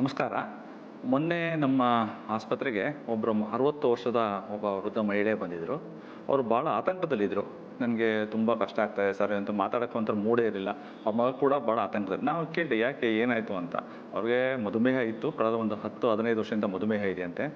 ನಮಸ್ಕಾರ. ಮೊನ್ನೆ ನಮ್ಮ ಆಸ್ಪತ್ರೆಗೆ ಒಬ್ಬರು 60 ವರ್ಷದ ಒಬ್ಬ ವೃದ್ಧ ಮಹಿಳೆ ಬಂದಿದ್ದರು. ಅವರು ಭಾಳ ಆತಂಕದಲ್ಲಿದ್ದರು. ನನಗೆ ತುಂಬ ಕಷ್ಟ ಆಗ್ತಾಯಿದೆ ಸರ್ ಅಂತ ಮಾತಾಡೋಕ್ಕೆ ಒಂಥರ ಮೂಡೇ ಇರಲಿಲ್ಲ. ಅವ್ರ ಮಗ ಕೂಡ ಭಾಳ ಆತಂಕದಲ್ಲಿ. ನಾವು ಕೇಳಿದೆ ಯಾಕೆ ಏನಾಯಿತು ಅಂತ. ಅವ್ರಿಗೆ ಮಧುಮೇಹ ಇತ್ತು. ಕಳೆದ ಒಂದು 10-15 ವರ್ಷದಿಂದ ಮಧುಮೇಹ ಇದೆಯಂತೆ.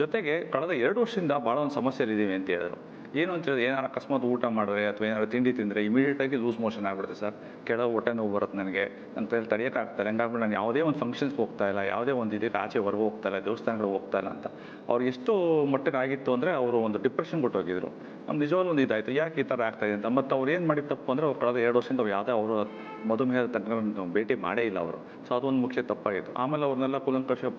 ಜೊತೆಗೆ ಕಳೆದ 2 ವರ್ಷದಿಂದ ಭಾಳ ಒಂದು ಸಮಸ್ಯೆಲಿದ್ದೀವಿ ಅಂತ ಹೇಳಿದ್ರು. ಏನು ಅಂತ ಹೇಳಿದ್ರೆ ಏನಾರು ಅಕಸ್ಮಾತ್ ಊಟ ಮಾಡಿದ್ರೆ ಅಥವಾ ಏನಾದ್ರು ತಿಂಡಿ ತಿಂದರೆ ಇಮಿಡಿಯೇಟಾಗಿ ಲೂಸ್ ಮೋಷನ್ ಆಗಿಬಿಡುತ್ತೆ ಸರ್. ಕೆಳಗೆ ಹೊಟ್ಟೆ ನೋವು ಬರುತ್ತೆ ನನಗೆ. ನನ್ನ ಕೈಯಲ್ಲಿ ತಡೆಯೋಕ್ಕಾಗ್ತಾಯಿಲ್ಲ. ಹಂಗಾಗ್ಬಿಟ್ಟು ನಾನು ಯಾವುದೇ ಒಂದು ಫಂಕ್ಷನ್ಸ್ಗೆ ಹೋಗ್ತಾ ಇಲ್ಲ, ಯಾವುದೇ ಒಂದು ಇದಕ್ಕೆ ಆಚೆ ಹೊರಗೆ ಹೋಗ್ತಾ ಇಲ್ಲ, ದೇವಸ್ಥಾನಗಳಿಗೆ ಹೋಗ್ತಾ ಇಲ್ಲ ಅಂತ. ಅವ್ರು ಎಷ್ಟು ಮಟ್ಟಿಗೆ ಆಗಿತ್ತು ಅಂದರೆ ಅವರು ಒಂದು ಡಿಪ್ರೆಷನ್ಗೆ ಹೊರ್ಟೋಗಿದ್ರು. ನಮ್ಗೆ ನಿಜವಾಗ್ಲೂ ಒಂದು ಇದಾಯಿತು. ಯಾಕೆ ಈ ಥರ ಆಗ್ತಾಯಿದೆ ಅಂತ. ಮತ್ತು ಅವ್ರು ಏನು ಮಾಡಿದ ತಪ್ಪು ಅಂದರೆ ಅವ್ರು ಕಳೆದ 2 ವರ್ಷದಿಂದ ಅವ್ರು ಯಾವುದೇ ಅವರು ಮಧುಮೇಹದ ತಜ್ಞರನ್ನು ಭೇಟಿ ಮಾಡೇ ಇಲ್ಲ ಅವರು. ಸೊ ಅದೊಂದು ಮುಖ್ಯ ತಪ್ಪಾಗಿತ್ತು. ಆಮೇಲೆ ಅವ್ರನ್ನೆಲ್ಲ ಕೂಲಂಕಷ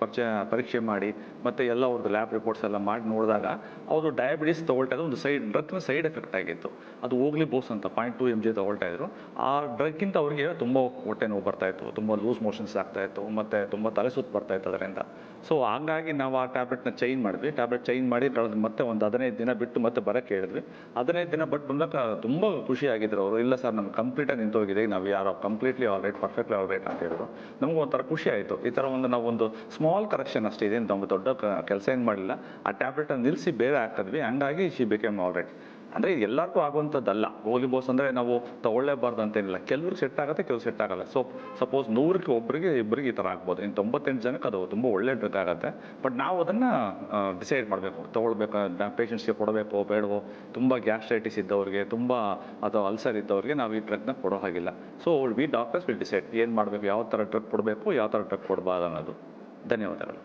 ಪರೀಕ್ಷೆ ಮಾಡಿ ಮತ್ತು ಎಲ್ಲ ಅವ್ರದ್ದು ಲ್ಯಾಬ್ ರಿಪೋರ್ಟ್ಸ್ ಎಲ್ಲ ಮಾಡಿ ನೋಡಿದಾಗ ಅವರು ಡಯಾಬಿಟಿಸ್ ತೊಗೊಳ್ತಾ ಒಂದು ಡ್ರಗ್ನ ಸೈಡ್ ಎಫೆಕ್ಟ್ ಆಗಿತ್ತು. ಅದು ಹೋಗ್ಲಿ ಬೋಸ್ ಅಂತ 0.2 mg ತೊಗೊಳ್ತಾ ಇದ್ರು. ಆ ಡ್ರಗ್ಗಿಂತ ಅವರಿಗೆ ತುಂಬ ಹೊಟ್ಟೆ ನೋವು ಬರ್ತಾಯಿತ್ತು, ತುಂಬ ಲೂಸ್ ಮೋಷನ್ಸ್ ಆಗ್ತಾಯಿತ್ತು ಮತ್ತು ತುಂಬ ತಲೆ ಸುತ್ತು ಬರ್ತಾಯಿತ್ತು ಅದರಿಂದ. ಸೊ ಹಾಗಾಗಿ ನಾವು ಆ ಟ್ಯಾಬ್ಲೆಟ್ನ ಚೇಂಜ್ ಮಾಡಿದ್ವಿ. ಟ್ಯಾಬ್ಲೆಟ್ ಚೇಂಜ್ ಮಾಡಿ ಮತ್ತೆ ಒಂದು 15 ದಿನ ಬಿಟ್ಟು ಮತ್ತೆ ಬರೋಕ್ಕೆ ಹೇಳಿದ್ವಿ. 15 ದಿನ ಬಿಟ್ಟು ಬಂದಾಗ ತುಂಬ ಖುಷಿಯಾಗಿದ್ದರು ಅವರು. ಇಲ್ಲ ಸರ್ ನಮ್ಗೆ ಕಂಪ್ಲೀಟಾಗಿ ನಿಂತೋಗಿದೆ, ನಾವು ಯಾರೋ completely all right, perfectly all right ಅಂತ ಹೇಳಿದ್ರು. ನಮಗೂ ಒಂಥರ ಖುಷಿ ಆಯಿತು. ಈ ಥರ ನಾವೊಂದು ಸ್ಮಾಲ್ ಕರೆಕ್ಷನ್ ಅಷ್ಟೇ ಇದೆ, ನಮ್ಗೆ ದೊಡ್ಡ ಕೆಲಸ ಏನು ಮಾಡಲಿಲ್ಲ. ಆ ಟ್ಯಾಬ್ಲೆಟನ್ನು ನಿಲ್ಲಿಸಿ ಬೇರೆ ಹಾಕಿದ್ವಿ. ಹಂಗಾಗಿ ಶಿ ಬಿಕೇಮ್ ಆಲ್ ರೈಟ್. ಅಂದರೆ ಎಲ್ಲರಿಗೂ ಆಗುವಂಥದ್ದಲ್ಲ. ಹೋಗ್ಲಿ ಬೋಸ್ ಅಂದರೆ ನಾವು ತೊಗೊಳ್ಳೇಬಾರ್ದು ಅಂತೇನಿಲ್ಲ. ಕೆಲವ್ರಿಗೆ ಸೆಟ್ ಆಗುತ್ತೆ, ಕೆಲವ್ರು ಸೆಟ್ ಆಗಲ್ಲ. ಸೊ ಸಪೋಸ್ 100ಕ್ಕೆ ಒಬ್ಬರಿಗೆ ಇಬ್ಬರಿಗೆ ಈ ಥರ ಆಗ್ಬೋದು. ಇನ್ನು 98 ಜನಕ್ಕೆ ಅದು ತುಂಬ ಒಳ್ಳೆ ಡ್ರಗ್ ಆಗುತ್ತೆ. ಬಟ್ ನಾವು ಅದನ್ನು ಡಿಸೈಡ್ ಮಾಡಬೇಕು. ತೊಗೊಳ್ಬೇಕು, ಪೇಷಂಟ್ಸ್ಗೆ ಕೊಡಬೇಕೋ ಬೇಡವೋ. ತುಂಬ ಗ್ಯಾಸ್ಟ್ರೈಟಿಸ್ ಇದ್ದವ್ರಿಗೆ, ತುಂಬ ಅಥವಾ ಅಲ್ಸರ್ ಇದ್ದವ್ರಿಗೆ ನಾವು ಈ ಡ್ರಗ್ನ ಕೊಡೋ ಹಾಗಿಲ್ಲ. So we doctors will decide ಏನು ಮಾಡಬೇಕು, ಯಾವ ಥರ ಡ್ರಗ್ ಕೊಡಬೇಕು, ಯಾವ ಥರ ಡ್ರಗ್ ಕೊಡಬಾರ್ದು ಅನ್ನೋದು. ಧನ್ಯವಾದಗಳು.